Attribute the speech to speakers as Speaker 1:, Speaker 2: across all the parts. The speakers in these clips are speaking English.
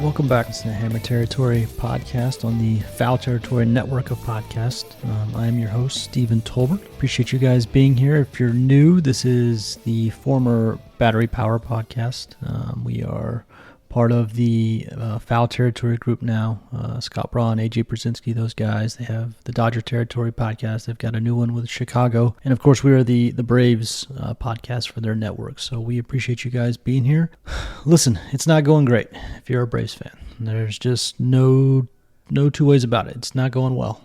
Speaker 1: Welcome back to the Hammer Territory podcast on the Foul Territory network of podcasts. I am your host, Stephen Tolbert. Appreciate you guys being here. If you're new, this is the former Battery Power podcast. We are part of the Foul Territory group now. Scott Braun, AJ Brzezinski, those guys. They have the Dodger Territory podcast. They've got a new one with Chicago. And of course, we are the Braves podcast for their network. So we appreciate you guys being here. Listen, it's not going great if you're a Braves fan. There's just no two ways about it. It's not going well.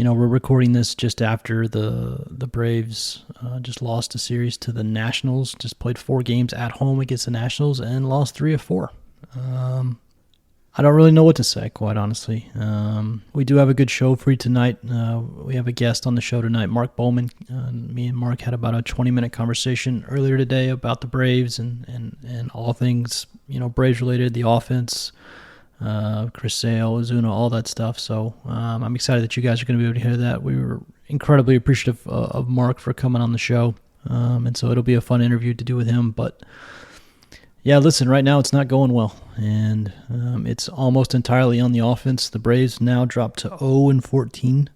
Speaker 1: We're recording this just after the Braves just lost a series to the Nationals, just played 4 games at home against the Nationals and lost 3 of 4. I don't really know what to say, quite honestly. We do have a good show for you tonight. We have a guest on the show tonight, Mark Bowman. Me and Mark had about a 20-minute conversation earlier today about the Braves and all things, Braves related, the offense, Chris Sale, Ozuna, all that stuff. So I'm excited that you guys are going to be able to hear that. We were incredibly appreciative of Mark for coming on the show, and so it'll be a fun interview to do with him. But yeah, listen, right now it's not going well, and it's almost entirely on the offense. The Braves now dropped to 0-14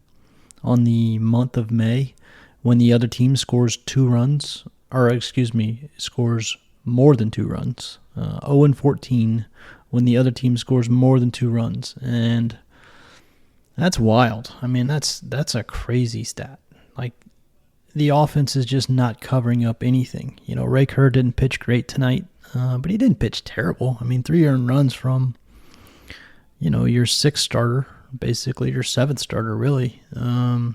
Speaker 1: on the month of May when the other team scores scores more than 2 runs. 0-14 when the other team scores more than 2 runs. And that's wild. I mean, that's a crazy stat. Like, the offense is just not covering up anything. Ray Kerr didn't pitch great tonight, but he didn't pitch terrible. I mean, 3 earned runs from, your 6th starter, basically your 7th starter, really. The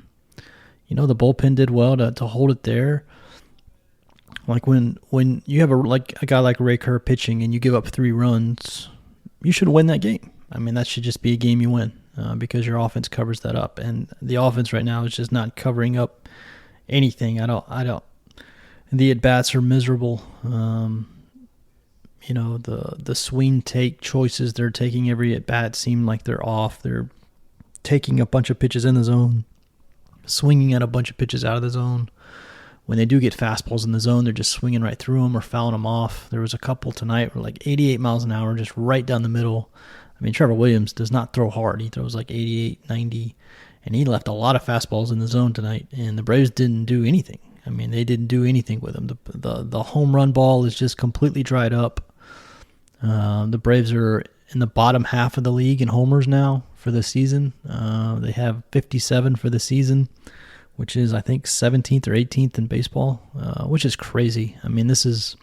Speaker 1: bullpen did well to hold it there. Like, when you have a guy like Ray Kerr pitching and you give up 3 runs, you should win that game. I mean, that should just be a game you win because your offense covers that up. And the offense right now is just not covering up anything. I don't. The at-bats are miserable. The swing take choices they're taking every at-bat seem like they're off. They're taking a bunch of pitches in the zone, swinging at a bunch of pitches out of the zone. When they do get fastballs in the zone, they're just swinging right through them or fouling them off. There was a couple tonight where 88 miles an hour, just right down the middle. I mean, Trevor Williams does not throw hard. He throws 88, 90, and he left a lot of fastballs in the zone tonight, and the Braves didn't do anything. I mean, they didn't do anything with him. The home run ball is just completely dried up. The Braves are in the bottom half of the league in homers now for the season. They have 57 for the season, which is, I think, 17th or 18th in baseball, which is crazy. I mean, this is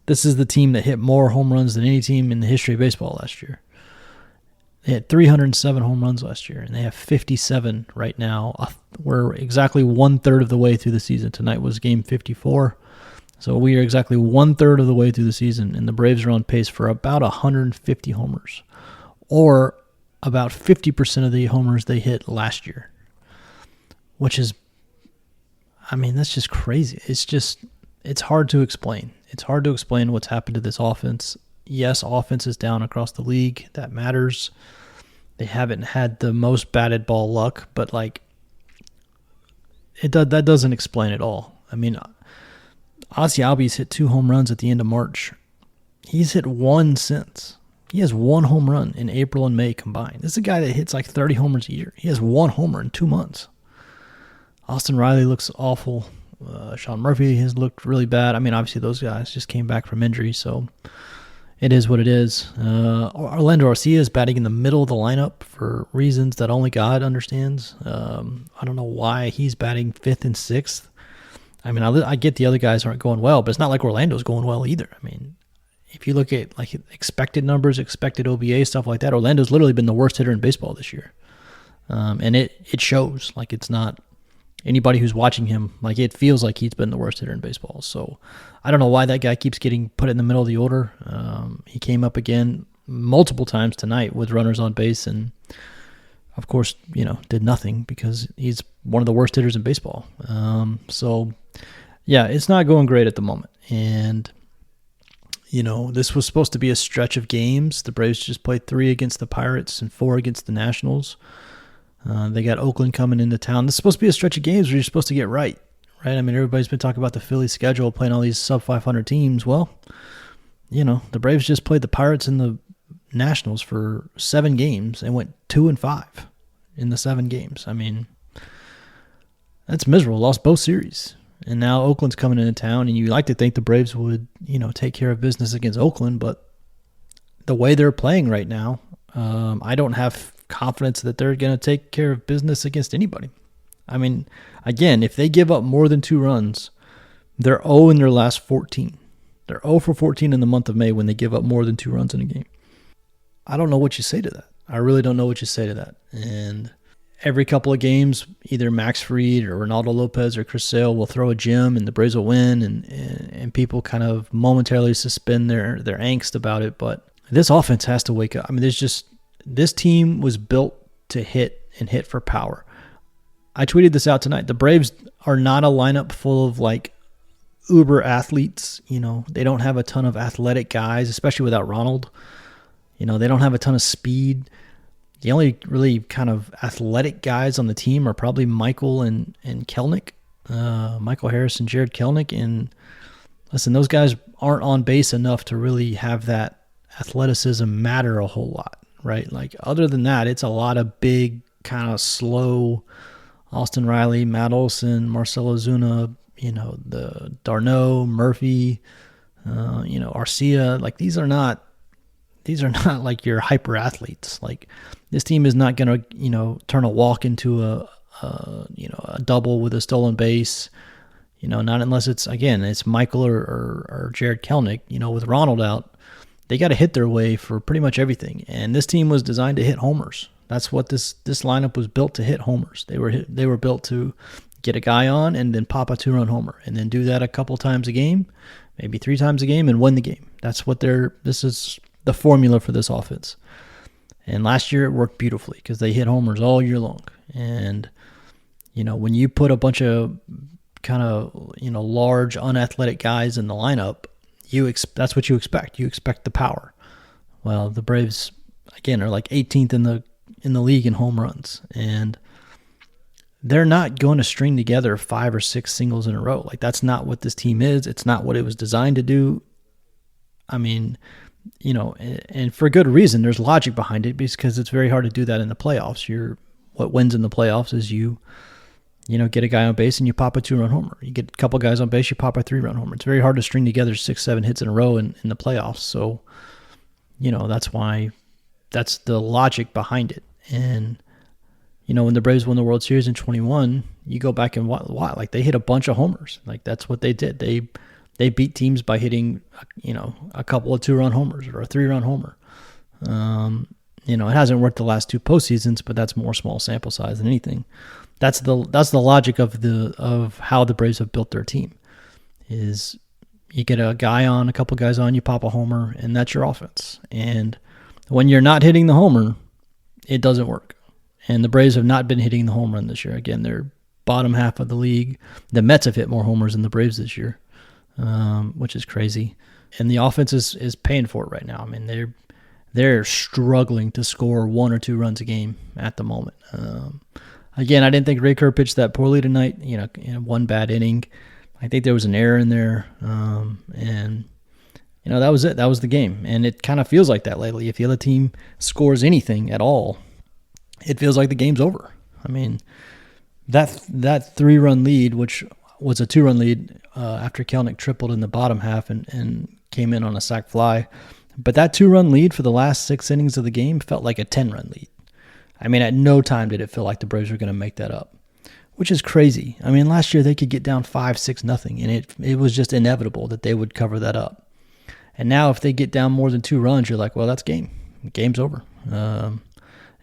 Speaker 1: the team that hit more home runs than any team in the history of baseball last year. They had 307 home runs last year, and they have 57 right now. We're exactly 1/3 of the way through the season. Tonight was game 54, so we are exactly 1/3 of the way through the season, and the Braves are on pace for about 150 homers, or about 50% of the homers they hit last year, which is, I mean, that's just crazy. It's hard to explain. It's hard to explain what's happened to this offense. Yes, offense is down across the league. That matters. They haven't had the most batted ball luck, but that doesn't explain it all. I mean, Ozzy Albies hit 2 home runs at the end of March. He's hit 1 since. He has 1 home run in April and May combined. This is a guy that hits 30 homers a year. He has 1 homer in 2 months. Austin Riley looks awful. Sean Murphy has looked really bad. I mean, obviously those guys just came back from injury, so it is what it is. Orlando Arcia is batting in the middle of the lineup for reasons that only God understands. I don't know why he's batting 5th and 6th. I mean, I get the other guys aren't going well, but it's not like Orlando's going well either. I mean, if you look at expected numbers, expected OBA, stuff like that, Orlando's literally been the worst hitter in baseball this year. And it shows. It's not anybody who's watching him, it feels like he's been the worst hitter in baseball. So I don't know why that guy keeps getting put in the middle of the order. He came up again multiple times tonight with runners on base and, of course, did nothing because he's one of the worst hitters in baseball. So, yeah, it's not going great at the moment. And, this was supposed to be a stretch of games. The Braves just played 3 against the Pirates and 4 against the Nationals. They got Oakland coming into town. This is supposed to be a stretch of games where you're supposed to get right? I mean, everybody's been talking about the Phillies schedule, playing all these sub-500 teams. Well, the Braves just played the Pirates in the Nationals for 7 games and went 2-5 in the 7 games. I mean, that's miserable. Lost both series. And now Oakland's coming into town, and you like to think the Braves would, take care of business against Oakland, but the way they're playing right now, I don't have confidence that they're going to take care of business against anybody. I mean, again, if they give up more than 2 runs, they're 0 in their last 14. They're 0 for 14 in the month of May when they give up more than 2 runs in a game. I don't know what you say to that. I really don't know what you say to that. And every couple of games, either Max Fried or Ronaldo Lopez or Chris Sale will throw a gem and the Braves will win, and people kind of momentarily suspend their angst about it. But this offense has to wake up. I mean, this team was built to hit and hit for power. I tweeted this out tonight. The Braves are not a lineup full of like uber athletes. They don't have a ton of athletic guys, especially without Ronald. They don't have a ton of speed. The only really kind of athletic guys on the team are probably Michael and Kelnick, Michael Harris and Jared Kelnick. And listen, those guys aren't on base enough to really have that athleticism matter a whole lot, right? Like other than that, it's a lot of big, kind of slow Austin Riley, Matt Olson, Marcelo Zuna, the Darno, Murphy, Arcia. Like these are not like your hyper athletes. Like this team is not going to, turn a walk into a double with a stolen base. Not unless it's Michael or Jared Kelnick. With Ronald out, they got to hit their way for pretty much everything. And this team was designed to hit homers. That's what this lineup was built to hit homers. They were built to get a guy on and then pop a 2-run homer and then do that a couple times a game, maybe 3 times a game, and win the game. That's what this is the formula for this offense. And last year it worked beautifully because they hit homers all year long. And when you put a bunch of kind of large unathletic guys in the lineup, that's what you expect. You expect the power. Well, the Braves again are like 18th in the league in home runs, and they're not going to string together 5 or 6 singles in a row. Like that's not what this team is. It's not what it was designed to do. I mean, and for good reason. There's logic behind it because it's very hard to do that in the playoffs. What wins in the playoffs is you get a guy on base and you pop a 2-run homer. You get a couple guys on base, you pop a 3-run homer. It's very hard to string together 6, 7 hits in a row in the playoffs. So, that's the logic behind it. And, when the Braves won the World Series in 21, you go back and watch, like they hit a bunch of homers. Like that's what they did. They beat teams by hitting, a couple of 2-run homers or a 3-run homer. It hasn't worked the last 2 postseasons, but that's more small sample size than anything. That's the logic of how the Braves have built their team. Is you get a couple guys on, you pop a homer, and that's your offense. And when you're not hitting the homer, it doesn't work. And the Braves have not been hitting the home run this year. Again, they're bottom half of the league. The Mets have hit more homers than the Braves this year, which is crazy. And the offense is paying for it right now. I mean, they're struggling to score 1 or 2 runs a game at the moment. Again, I didn't think Ray Kerr pitched that poorly tonight. In one bad inning, I think there was an error in there, and that was it. That was the game, and it kind of feels like that lately. If the other team scores anything at all, it feels like the game's over. I mean, that 3-run lead, which was a 2-run lead after Kelnick tripled in the bottom half and came in on a sac fly, but that 2-run lead for the last 6 innings of the game felt like a 10-run lead. I mean, at no time did it feel like the Braves were going to make that up, which is crazy. I mean, last year they could get down 5-6-0, and it was just inevitable that they would cover that up. And now if they get down more than 2 runs, you're like, well, that's game. Game's over.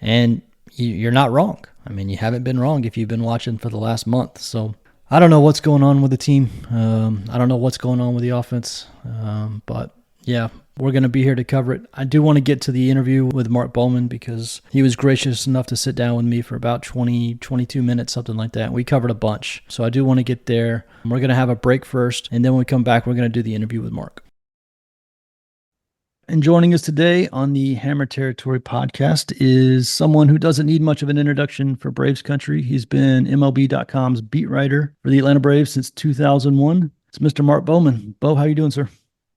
Speaker 1: And you're not wrong. I mean, you haven't been wrong if you've been watching for the last month. So I don't know what's going on with the team. I don't know what's going on with the offense. But yeah, we're going to be here to cover it. I do want to get to the interview with Mark Bowman because he was gracious enough to sit down with me for about 20, 22 minutes, something like that. We covered a bunch. So I do want to get there. We're going to have a break first, and then when we come back, we're going to do the interview with Mark. And joining us today on the Hammer Territory podcast is someone who doesn't need much of an introduction for Braves country. He's been MLB.com's beat writer for the Atlanta Braves since 2001. It's Mr. Mark Bowman. Bo, how you doing, sir?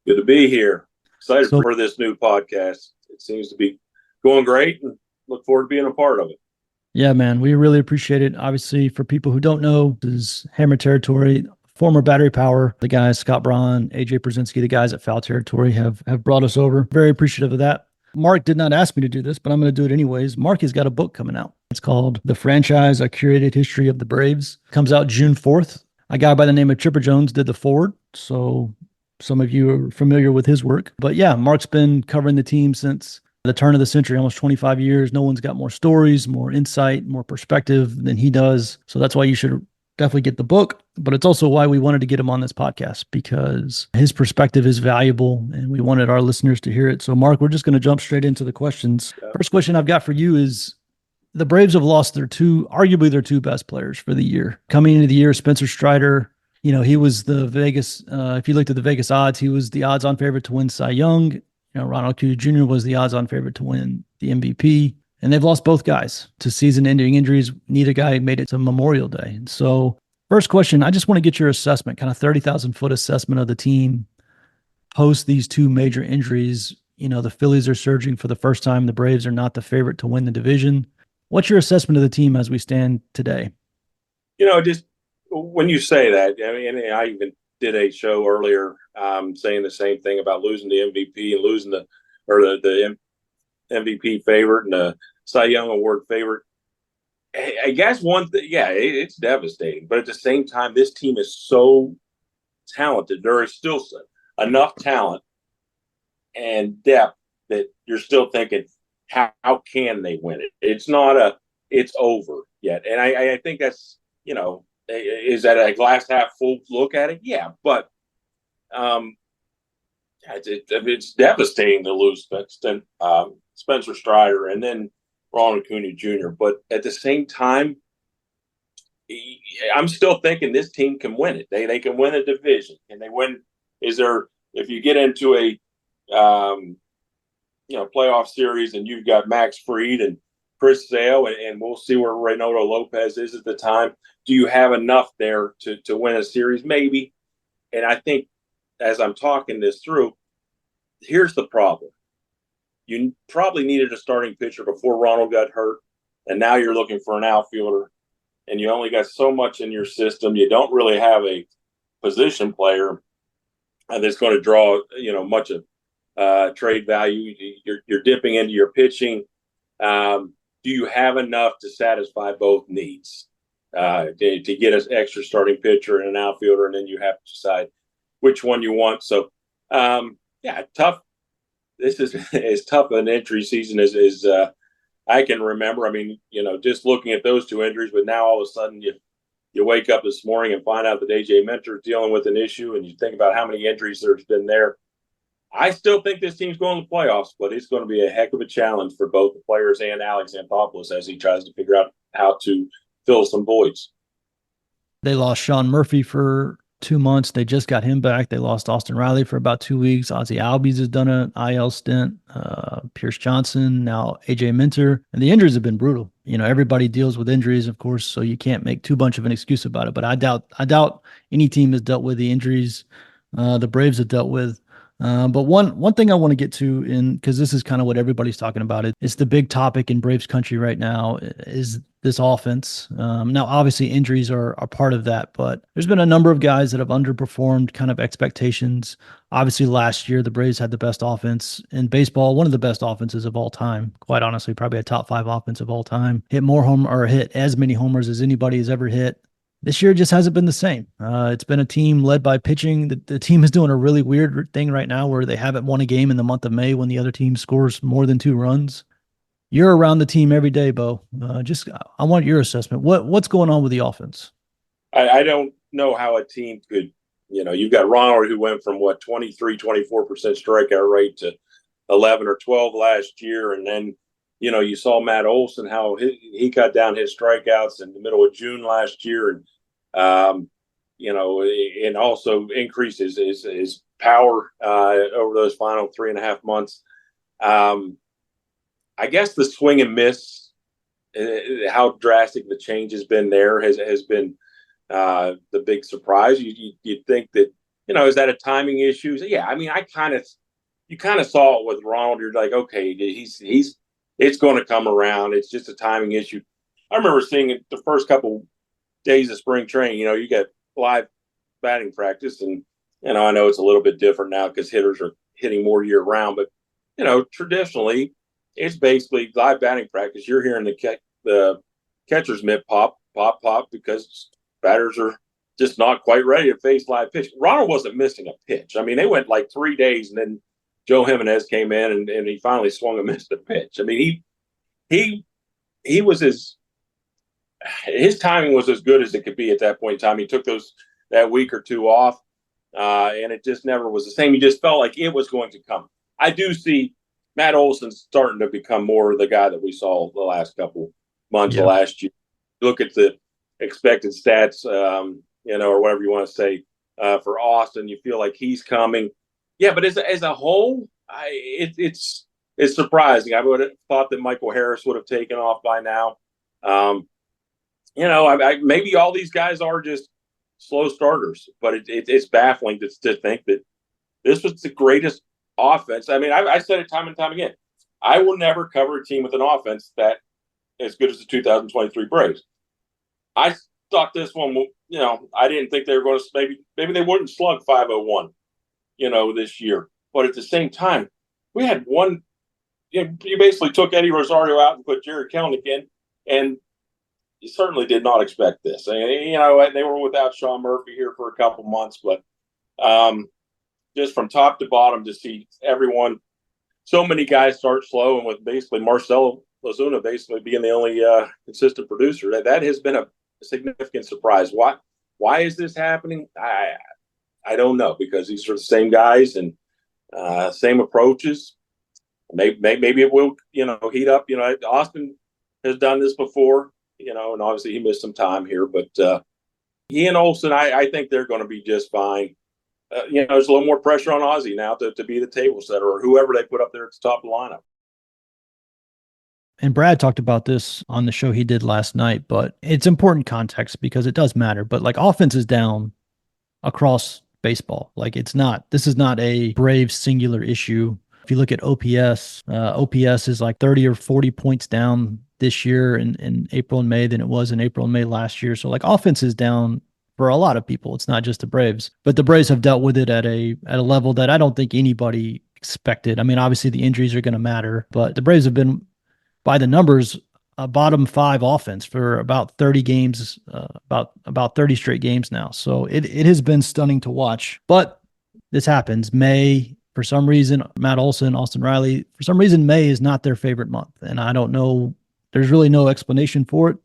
Speaker 2: Good to be here. excited for this new podcast. It seems to be going great, and look forward to being a part of it.
Speaker 1: Yeah, man, we really appreciate it. Obviously, for people who don't know, this is Hammer Territory. Former Battery Power, the guys, Scott Braun, AJ Brzezinski, the guys at Foul Territory have brought us over. Very appreciative of that. Mark did not ask me to do this, but I'm going to do it anyways. Mark has got a book coming out. It's called The Franchise, A Curated History of the Braves. It comes out June 4th. A guy by the name of Chipper Jones did the forward, so some of you are familiar with his work. But yeah, Mark's been covering the team since the turn of the century, almost 25 years. No one's got more stories, more insight, more perspective than he does. So that's why you should definitely get the book. But it's also why we wanted to get him on this podcast, because his perspective is valuable and we wanted our listeners to hear it. So Mark, we're just going to jump straight into the questions. First question I've got for you is, the Braves have lost arguably their two best players for the year. Coming into the year, Spencer Strider, he was the Vegas, if you looked at the Vegas odds, he was the odds-on favorite to win Cy Young. Ronald Acuna Jr. was the odds-on favorite to win the MVP. And they've lost both guys to season-ending injuries. Neither guy made it to Memorial Day. So first question, I just want to get your assessment, kind of 30,000-foot assessment of the team post these two major injuries. The Phillies are surging for the first time. The Braves are not the favorite to win the division. What's your assessment of the team as we stand today?
Speaker 2: Just when you say that, I mean, I even did a show earlier saying the same thing about losing the MVP and losing the MVP favorite and the Cy Young Award favorite. I guess one thing, it's devastating. But at the same time, this team is so talented. There is still enough talent and depth that you're still thinking, how can they win it? It's not it's over yet. And I think that's, is that a glass half full look at it? Yeah, but it's devastating to lose Spencer Strider and then Ronald Acuna Jr. But at the same time, I'm still thinking this team can win it. They can win a division. Can they win? If you get into a playoff series and you've got Max Fried and Chris Sale, and we'll see where Reynaldo Lopez is at the time. Do you have enough there to win a series? Maybe. And I think as I'm talking this through, here's the problem. You probably needed a starting pitcher before Ronald got hurt, and now you're looking for an outfielder, and you only got so much in your system. You don't really have a position player that's going to draw, much of trade value. You're dipping into your pitching. Do you have enough to satisfy both needs? To get an extra starting pitcher and an outfielder, and then you have to decide which one you want. So, tough. This is as tough an entry season as I can remember. I mean, just looking at those two injuries, but now all of a sudden you wake up this morning and find out that AJ Minter is dealing with an issue, and you think about how many injuries there's been there. I still think this team's going to the playoffs, but it's going to be a heck of a challenge for both the players and Alex Anthopoulos as he tries to figure out how to fill some voids.
Speaker 1: They lost Sean Murphy for 2 months. They just got him back. They lost Austin Riley for about 2 weeks. Ozzie Albies has done an IL stint. Pierce Johnson, now AJ Minter. And the injuries have been brutal. Everybody deals with injuries, of course, so you can't make too much of an excuse about it. But I doubt any team has dealt with the injuries the Braves have dealt with. But one thing I want to get to, because this is kind of what everybody's talking about, it's the big topic in Braves country right now, is this offense. Now, obviously, injuries are part of that, but there's been a number of guys that have underperformed kind of expectations. Obviously, last year, the Braves had the best offense in baseball, one of the best offenses of all time. Quite honestly, probably a top 5 offense of all time. Hit as many homers as anybody has ever hit. This year just hasn't been the same. It's been a team led by pitching. The team is doing a really weird thing right now where they haven't won a game in the month of May when the other team scores more than 2 runs. You're around the team every day, Bo. I want your assessment. What's going on with the offense?
Speaker 2: I don't know how a team could, you've got Ronald who went from 23, 24% strikeout rate to 11 or 12 last year. And then, you saw Matt Olson, how he cut down his strikeouts in the middle of June last year. And, and also increases his power over those final 3.5 months. I guess the swing and miss, how drastic the change has been there has been the big surprise. You'd think that, is that a timing issue? Yeah, I mean, I kind of you kind of saw it with Ronald. You're like, okay, it's going to come around. It's just a timing issue. I remember seeing it the first couple days of spring training. You get live batting practice, and I know it's a little bit different now because hitters are hitting more year round. But traditionally, it's basically live batting practice. You're hearing the catcher's mitt pop, pop, pop because batters are just not quite ready to face live pitch. Ronald wasn't missing a pitch. I mean, they went like 3 days, and then Joe Jimenez came in and he finally swung and missed a pitch. I mean, he was his timing was as good as it could be at that point in time. He took that week or two off, and it just never was the same. He just felt like it was going to come. I do see Matt Olson starting to become more the guy that we saw the last couple months of last year. Look at the expected stats, or whatever you want to say for Austin. You feel like he's coming. Yeah, but as a whole, it's surprising. I would have thought that Michael Harris would have taken off by now. Maybe all these guys are just slow starters, but it's baffling to think that this was the greatest offense. I mean, I said it time and time again. I will never cover a team with an offense that as good as the 2023 Braves. I thought this one, I didn't think they were going to maybe they wouldn't slug 501, this year. But at the same time, we had one. You basically took Eddie Rosario out and put Jared Kelenic in, and you certainly did not expect this. They were without Sean Murphy here for a couple months, but just from top to bottom to see everyone, so many guys start slow, and with basically Marcelo Ozuna basically being the only consistent producer, that has been a significant surprise. Why is this happening? I don't know, because these are the same guys and same approaches. Maybe it will heat up. Austin has done this before. And obviously he missed some time here, but he and Olsen, I think they're going to be just fine. There's a little more pressure on Ozzie now to be the table setter or whoever they put up there at the top of the lineup.
Speaker 1: And Brad talked about this on the show he did last night, but it's important context because it does matter. But like, offense is down across baseball. Like, this is not a Braves singular issue. If you look at OPS, OPS is like 30 or 40 points down this year in April and May than it was in April and May last year. So like, offense is down for a lot of people. It's not just the Braves, but the Braves have dealt with it at a level that I don't think anybody expected. I mean, obviously the injuries are going to matter, but the Braves have been, by the numbers, a bottom 5 offense for about 30 games, about 30 straight games now. So it has been stunning to watch. But this happens. May, for some reason, Matt Olson, Austin Riley, for some reason, May is not their favorite month, and I don't know. There's really no explanation for it.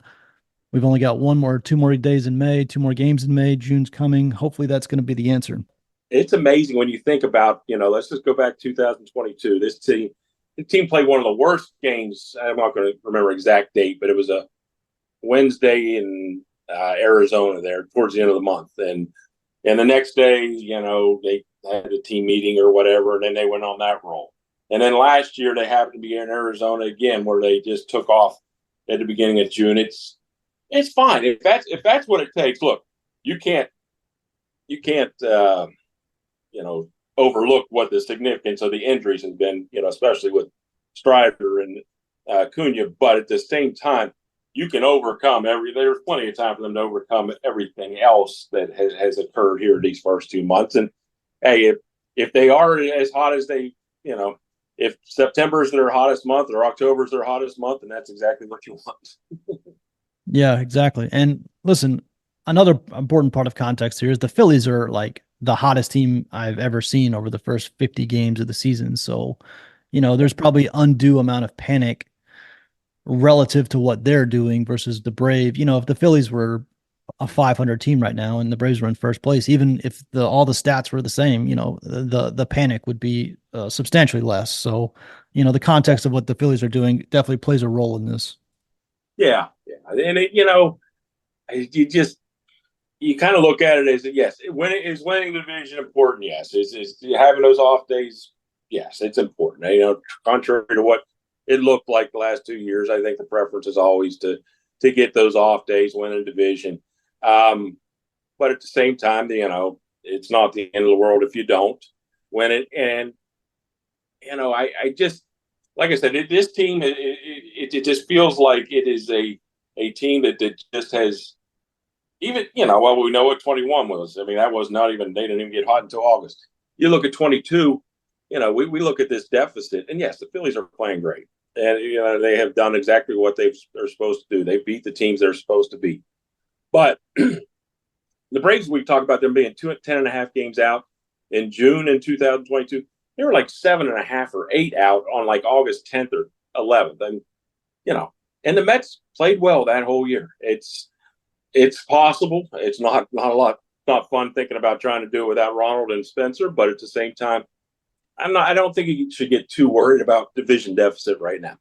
Speaker 1: We've only got 2 more days in May, 2 more games in May. June's coming. Hopefully, that's going to be the answer.
Speaker 2: It's amazing when you think about, let's just go back to 2022. The team played one of the worst games. I'm not going to remember exact date, but it was a Wednesday in Arizona there towards the end of the month. And the next day, they had a team meeting or whatever, and then they went on that roll. And then last year they happened to be in Arizona again, where they just took off at the beginning of June. It's fine if that's what it takes. Look, you can't overlook what the significance of the injuries has been, especially with Strider and Cunha. But at the same time, you can overcome there's plenty of time for them to overcome everything else that has occurred here these first 2 months. And hey, if they are as hot as they, if September is their hottest month or October is their hottest month, then that's exactly what you want.
Speaker 1: Yeah, exactly. And listen, another important part of context here is the Phillies are like the hottest team I've ever seen over the first 50 games of the season. So, there's probably undue amount of panic relative to what they're doing versus the Brave. If the Phillies were a 500 team right now and the Braves were in first place, even if all the stats were the same, the panic would be substantially less. So, the context of what the Phillies are doing definitely plays a role in this.
Speaker 2: Yeah. And you kind of look at it as, yes, winning the division important? Yes. Is having those off days? Yes, it's important. Contrary to what it looked like the last 2 years, I think the preference is always to get those off days, win a division. But at the same time, it's not the end of the world if you don't win it. And I just, like I said, this team, it just feels like it is a team that just has, even, well, we know what 21 was. I mean, that was not even, they didn't even get hot until August. You look at 22, we look at this deficit, and yes, the Phillies are playing great. And, they have done exactly what they're supposed to do. They beat the teams they're supposed to beat. But the Braves, we talked about them being 10.5 games out in June in 2022. They were like 7.5 or 8 out on like August 10th or 11th. And, and the Mets played well that whole year. It's possible. It's not a lot, not fun thinking about trying to do it without Ronald and Spencer, but at the same time, I don't think you should get too worried about division deficit right now.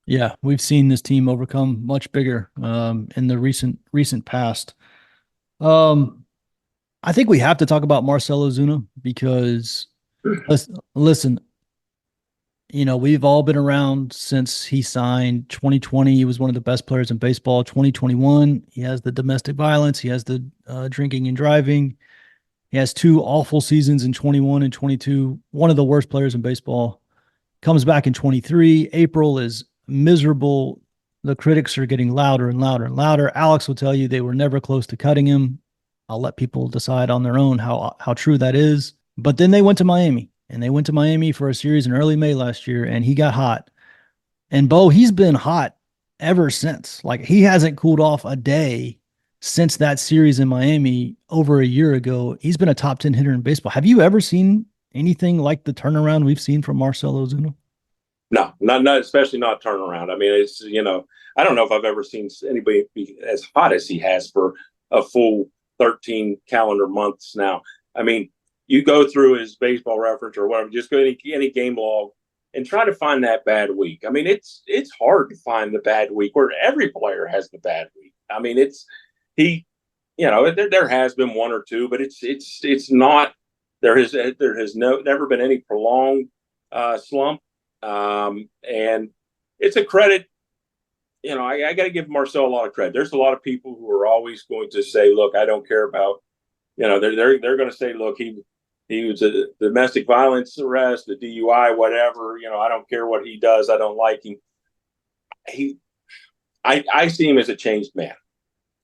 Speaker 1: Yeah, we've seen this team overcome much bigger in the recent past. Um, I think we have to talk about Marcell Ozuna because listen, we've all been around since he signed 2020. He was one of the best players in baseball. 2021, he has the domestic violence, he has the drinking and driving. He has two awful seasons in 21 and 22. One of the worst players in baseball. Comes back in 23. April is miserable. The critics are getting louder and louder and louder. Alex will tell you they were never close to cutting him. I'll let people decide on their own how true that is. But then they went to Miami, and they went to Miami for a series in early May last year, and he got hot. And Bo, he's been hot ever since. Like, he hasn't cooled off a day since that series in Miami over a year ago. He's been a top 10 hitter in baseball. Have you ever seen anything like the turnaround we've seen from Marcell Ozuna?
Speaker 2: No, not especially not turnaround. I mean, it's, I don't know if I've ever seen anybody be as hot as he has for a full 13 calendar months now. I mean, you go through his baseball reference or whatever, just go any game log and try to find that bad week. I mean, it's hard to find the bad week where every player has the bad week. I mean, he, there has been one or two, but it's not, there has never been any prolonged slump. And it's a credit. I got to give Marcell a lot of credit. There's a lot of people who are always going to say, "Look, I don't care about." They're going to say, "Look, he was a domestic violence arrest, a DUI, whatever. I don't care what he does. I don't like him." I see him as a changed man.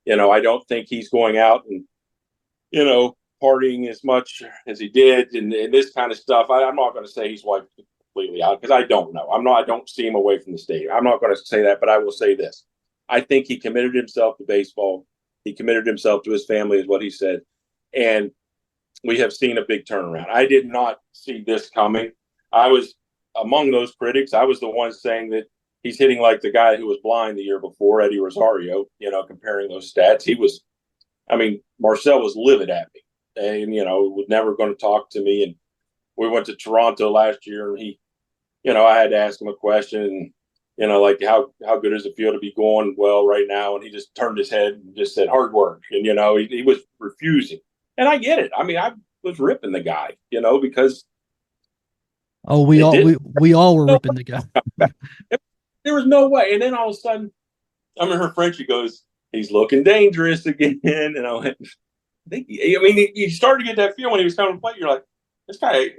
Speaker 2: I don't think he's going out and partying as much as he did and this kind of stuff. I'm not going to say he's wiped completely out because I don't know. I don't see him away from the stadium. I'm not going to say that, but I will say this. I think he committed himself to baseball. He committed himself to his family, is what he said. And we have seen a big turnaround. I did not see this coming. I was among those critics. I was the one saying that he's hitting like the guy who was blind the year before, Eddie Rosario, comparing those stats. Marcell was livid at me and, was never going to talk to me. And we went to Toronto last year and he, I had to ask him a question, like how good does it feel to be going well right now? And he just turned his head and just said hard work. And, he was refusing. And I get it. I mean, I was ripping the guy, because
Speaker 1: we all were ripping the guy.
Speaker 2: There was no way. And then all of a sudden, her Frenchie goes, he's looking dangerous again. And I went, you started to get that feeling when he was coming to play. You're like, this guy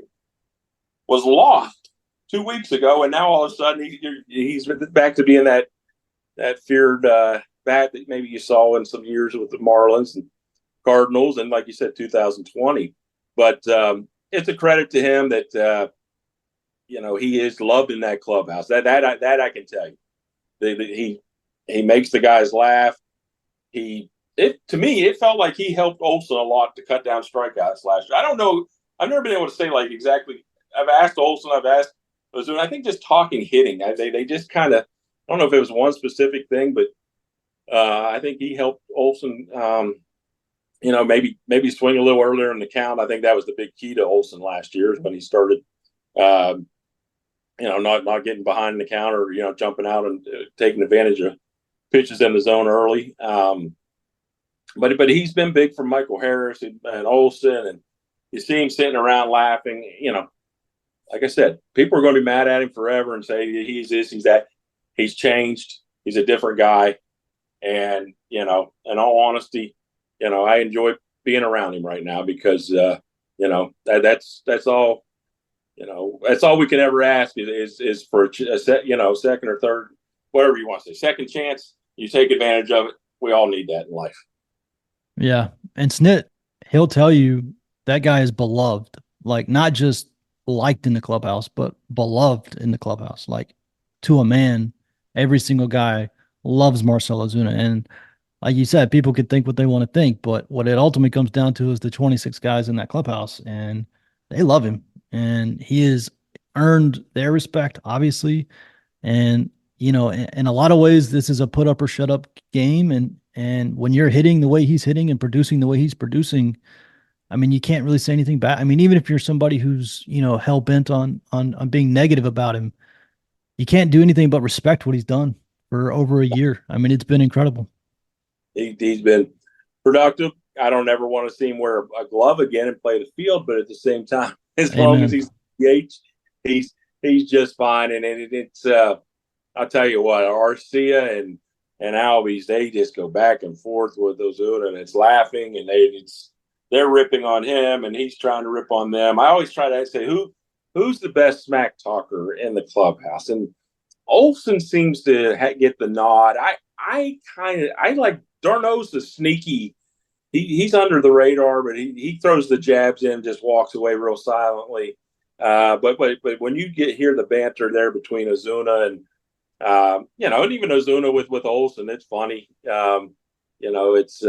Speaker 2: was lost 2 weeks ago, and now all of a sudden he's back to being that feared bat that maybe you saw in some years with the Marlins and Cardinals, and like you said, 2020. But it's a credit to him that he is loved in that clubhouse. That I can tell you. He makes the guys laugh. To me, it felt like he helped Olson a lot to cut down strikeouts last year. I don't know. I've never been able to say like exactly. I've asked Olson. I've asked Ozuna. I think just talking hitting. They just kind of. I don't know if it was one specific thing, but I think he helped Olson. Maybe swing a little earlier in the count. I think that was the big key to Olson last year is when he started. Not getting behind the counter, jumping out and taking advantage of pitches in the zone early. But he's been big for Michael Harris and Olson, and you see him sitting around laughing. Like I said, people are going to be mad at him forever and say he's this, he's that. He's changed. He's a different guy. And, in all honesty, I enjoy being around him right now because, that's all That's all we can ever ask is for a second or third, whatever you want to say, second chance. You take advantage of it. We all need that in life.
Speaker 1: Yeah. And Snit, he'll tell you that guy is beloved, like not just liked in the clubhouse, but beloved in the clubhouse. Like to a man, every single guy loves Marcell Ozuna. And like you said, people can think what they want to think, but what it ultimately comes down to is the 26 guys in that clubhouse, and they love him. And he has earned their respect, obviously. And in a lot of ways, this is a put up or shut up game. And when you're hitting the way he's hitting and producing the way he's producing, I mean, you can't really say anything bad. I mean, even if you're somebody who's hell bent on being negative about him, you can't do anything but respect what he's done for over a year. I mean, it's been incredible.
Speaker 2: He's been productive. I don't ever want to see him wear a glove again and play the field, but at the same time, as long as
Speaker 1: Amen.
Speaker 2: he's DH, he's just fine. And it's I'll tell you what, Arcia and Albies, they just go back and forth with Ozuna, and it's laughing, and they're ripping on him, and he's trying to rip on them. I always try to say who's the best smack talker in the clubhouse, and Olson seems to get the nod. I like Darno's the sneaky. He's under the radar, but he throws the jabs in, just walks away real silently. But when you hear the banter there between Ozuna and and even Ozuna with Olson, it's funny. It's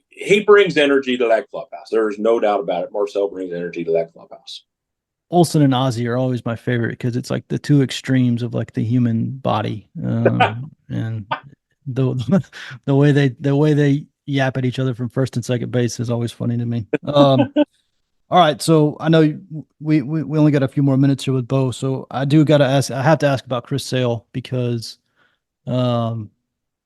Speaker 2: he brings energy to that clubhouse. There is no doubt about it. Marcell brings energy to that clubhouse.
Speaker 1: Olson and Ozzy are always my favorite because it's like the two extremes of like the human body, and the the way they yap at each other from first and second base is always funny to me. All right, so I know we only got a few more minutes here with Bo, so I do got to ask. I have to ask about Chris Sale because um,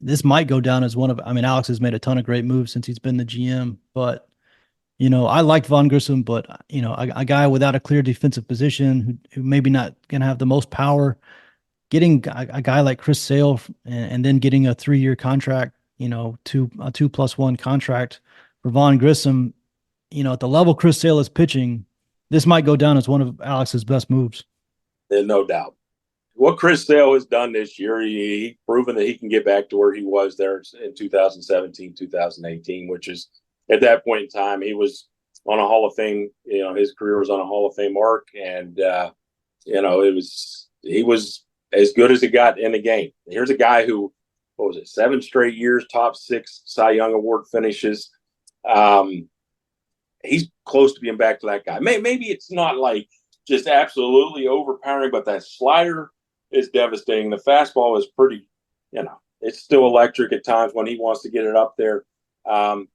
Speaker 1: this might go down as one of. I mean, Alex has made a ton of great moves since he's been the GM, but I liked Von Grissom, but a guy without a clear defensive position who maybe not gonna have the most power. Getting a guy like Chris Sale and then getting a 3-year contract, a 2+1 contract for Von Grissom, at the level Chris Sale is pitching, this might go down as one of Alex's best moves.
Speaker 2: There's no doubt. What Chris Sale has done this year, he's proven that he can get back to where he was there in 2017, 2018, which is at that point in time, he was on a Hall of Fame, his career was on a Hall of Fame mark. And, he was as good as it got in the game. Here's a guy who, 7 straight years, top 6 Cy Young Award finishes. He's close to being back to that guy. Maybe it's not like just absolutely overpowering, but that slider is devastating. The fastball is pretty, it's still electric at times when he wants to get it up there. And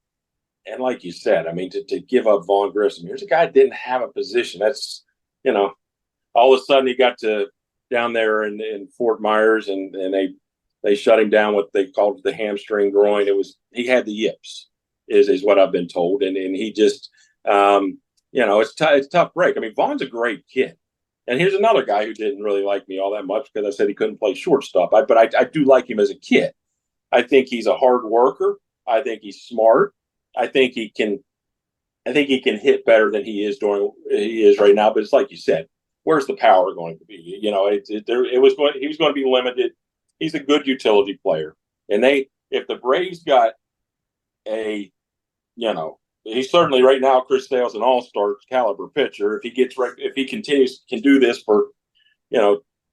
Speaker 2: like you said, I mean, to give up Von Grissom, here's a guy that didn't have a position. That's, all of a sudden he got to down there in Fort Myers and they shut him down what they called the hamstring groin. He had the yips is what I've been told. And he just, it's a tough break. I mean, Von's a great kid. And here's another guy who didn't really like me all that much because I said he couldn't play shortstop. But I do like him as a kid. I think he's a hard worker. I think he's smart. I think he can hit better than he is right now. But it's like you said, where's the power going to be? He was going to be limited. He's a good utility player. And if the Braves got he's certainly right now, Chris Sale's an all-star caliber pitcher. If he can do this for,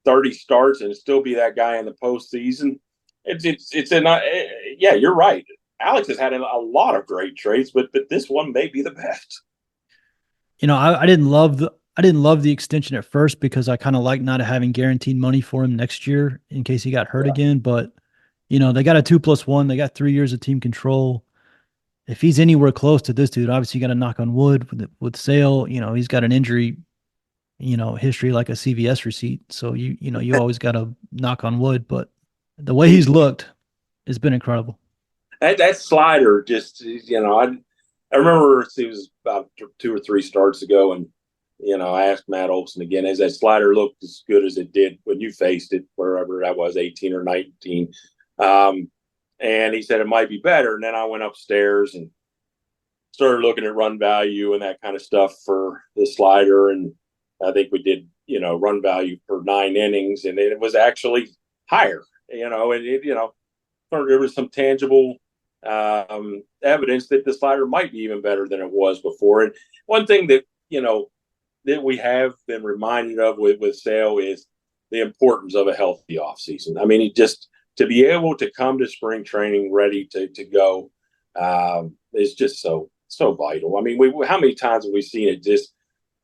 Speaker 2: 30 starts and still be that guy in the postseason, you're right. Alex has had a lot of great trades, but this one may be the best.
Speaker 1: I didn't love the extension at first because I kind of like not having guaranteed money for him next year in case he got hurt again. But they got a 2+1. They got 3 years of team control. If he's anywhere close to this dude, obviously you got to knock on wood with Sale. He's got an injury, history like a CVS receipt. So you always got to knock on wood. But the way he's looked has been incredible.
Speaker 2: That slider just, I remember it was about 2 or 3 starts ago, and I asked Matt Olson again, has that slider looked as good as it did when you faced it, wherever that was, 18 or 19? And he said it might be better. And then I went upstairs and started looking at run value and that kind of stuff for the slider. And I think we did, run value per 9 innings, and it was actually higher. There was some tangible evidence that the slider might be even better than it was before. And one thing that that we have been reminded of with Sale is the importance of a healthy offseason. I mean, just to be able to come to spring training ready to go is just so vital. I mean, how many times have we seen it? Just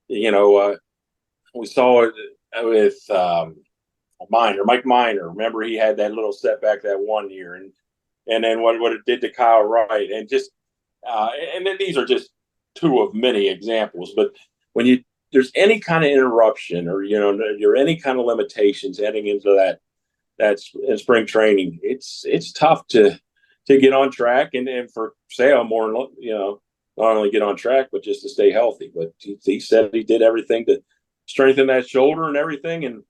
Speaker 2: we saw it with Mike Minor. Remember, he had that little setback that one year, and then what it did to Kyle Wright, and just and then these are just two of many examples. But when there's any kind of interruption, or you're any kind of limitations heading into that's in spring training, it's tough to get on track, and for Sale more, not only get on track, but just to stay healthy. But he said he did everything to strengthen that shoulder and everything. And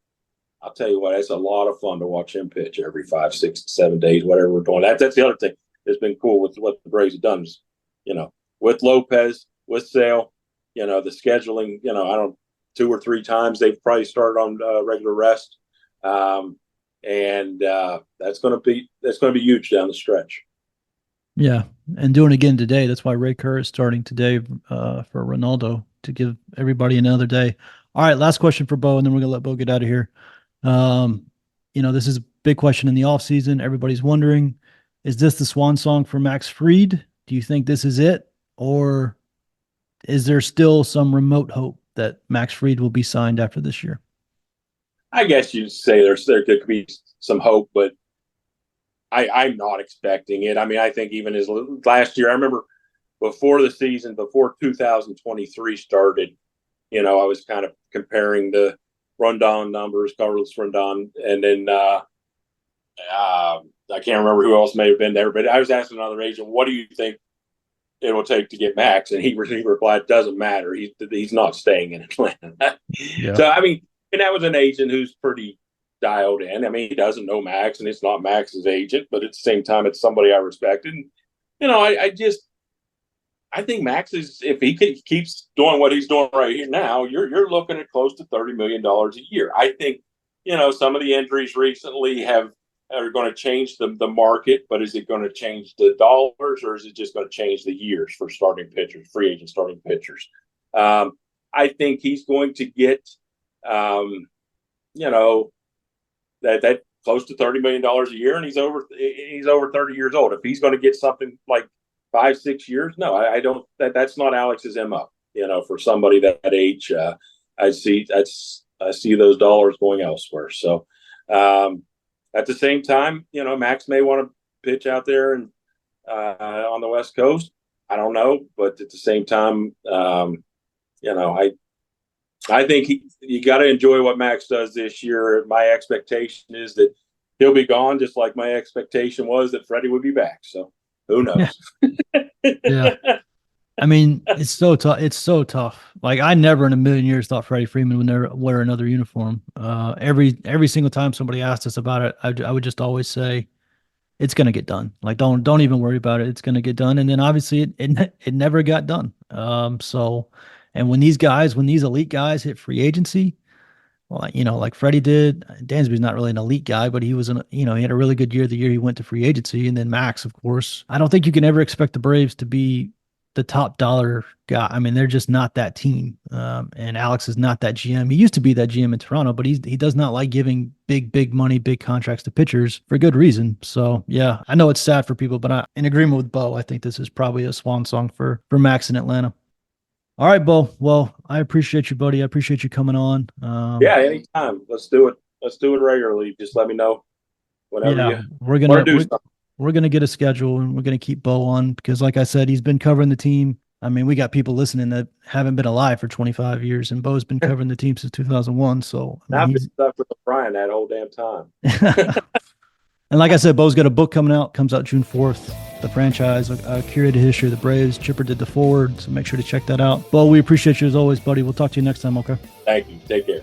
Speaker 2: I'll tell you what, it's a lot of fun to watch him pitch every 5, 6, 7 days, whatever we're doing. That's the other thing that's been cool with what the Braves have done is, with Lopez, with Sale, the scheduling, I don't 2 or 3 times they've probably started on regular rest. And that's going to be huge down the stretch.
Speaker 1: Yeah, and doing it again today. That's why Ray Kerr is starting today for Ronaldo, to give everybody another day. All right, last question for Bo, and then we're going to let Bo get out of here. This is a big question in the offseason. Everybody's wondering, is this the swan song for Max Fried? Do you think this is it? Or is there still some remote hope that Max Fried will be signed after this year?
Speaker 2: I guess you'd say there could be some hope, but I'm not expecting it. I mean, I think even as last year, I remember before the season, before 2023 started, I was kind of comparing the Rondon numbers, Carlos Rondon, and then I can't remember who else may have been there, but I was asking another agent, what do you think it will take to get Max? And he replied, doesn't matter. He's not staying in Atlanta.
Speaker 1: Yeah.
Speaker 2: So, I mean, and that was an agent who's pretty dialed in. I mean, he doesn't know Max, and it's not Max's agent, but at the same time, it's somebody I respected. And, I think Max is, if he keeps doing what he's doing right here now, you're looking at close to $30 million a year. I think, some of the injuries recently are going to change the market, but is it going to change the dollars, or is it just going to change the years for starting pitchers, free agent starting pitchers? I think he's going to get, that close to $30 million a year, and he's over 30 years old. If he's going to get something like 5, 6 years, no, I don't. That's not Alex's MO. For somebody that age, I see those dollars going elsewhere. So, at the same time, Max may want to pitch out there and on the West Coast. I don't know, but at the same time, I think you got to enjoy what Max does this year. My expectation is that he'll be gone, just like my expectation was that Freddie would be back. So who knows?
Speaker 1: Yeah. I mean, it's so tough. It's so tough. Like, I never in a million years thought Freddie Freeman would never wear another uniform. Every single time somebody asked us about it, I would just always say, it's going to get done. Like, don't even worry about it. It's going to get done. And then obviously it never got done. And when these elite guys hit free agency, well, like Freddie did, Dansby's not really an elite guy, but he was he had a really good year the year he went to free agency. And then Max, of course, I don't think you can ever expect the Braves to be the top dollar guy. I mean, they're just not that team. And Alex is not that GM. He used to be that GM in Toronto, but he does not like giving big money, big contracts to pitchers for good reason. So yeah, I know it's sad for people, but I'm in agreement with Bo. I think this is probably a swan song for Max in Atlanta. All right, Bo. Well, I appreciate you, buddy. I appreciate you coming on.
Speaker 2: Yeah, anytime. Let's do it. Let's do it regularly. Just let me know whenever
Speaker 1: we're gonna get a schedule, and we're gonna keep Bo on, because, like I said, he's been covering the team. I mean, we got people listening that haven't been alive for 25 years, and Bo's been covering the team since 2001. So
Speaker 2: I've been stuck with Brian that whole damn time.
Speaker 1: And like I said, Bo's got a book coming out. Comes out June 4th. The franchise, a curated history of the Braves. Chipper did the forward, so make sure to check that out. Bo, we appreciate you as always, buddy. We'll talk to you next time, okay?
Speaker 2: Thank you. Take care.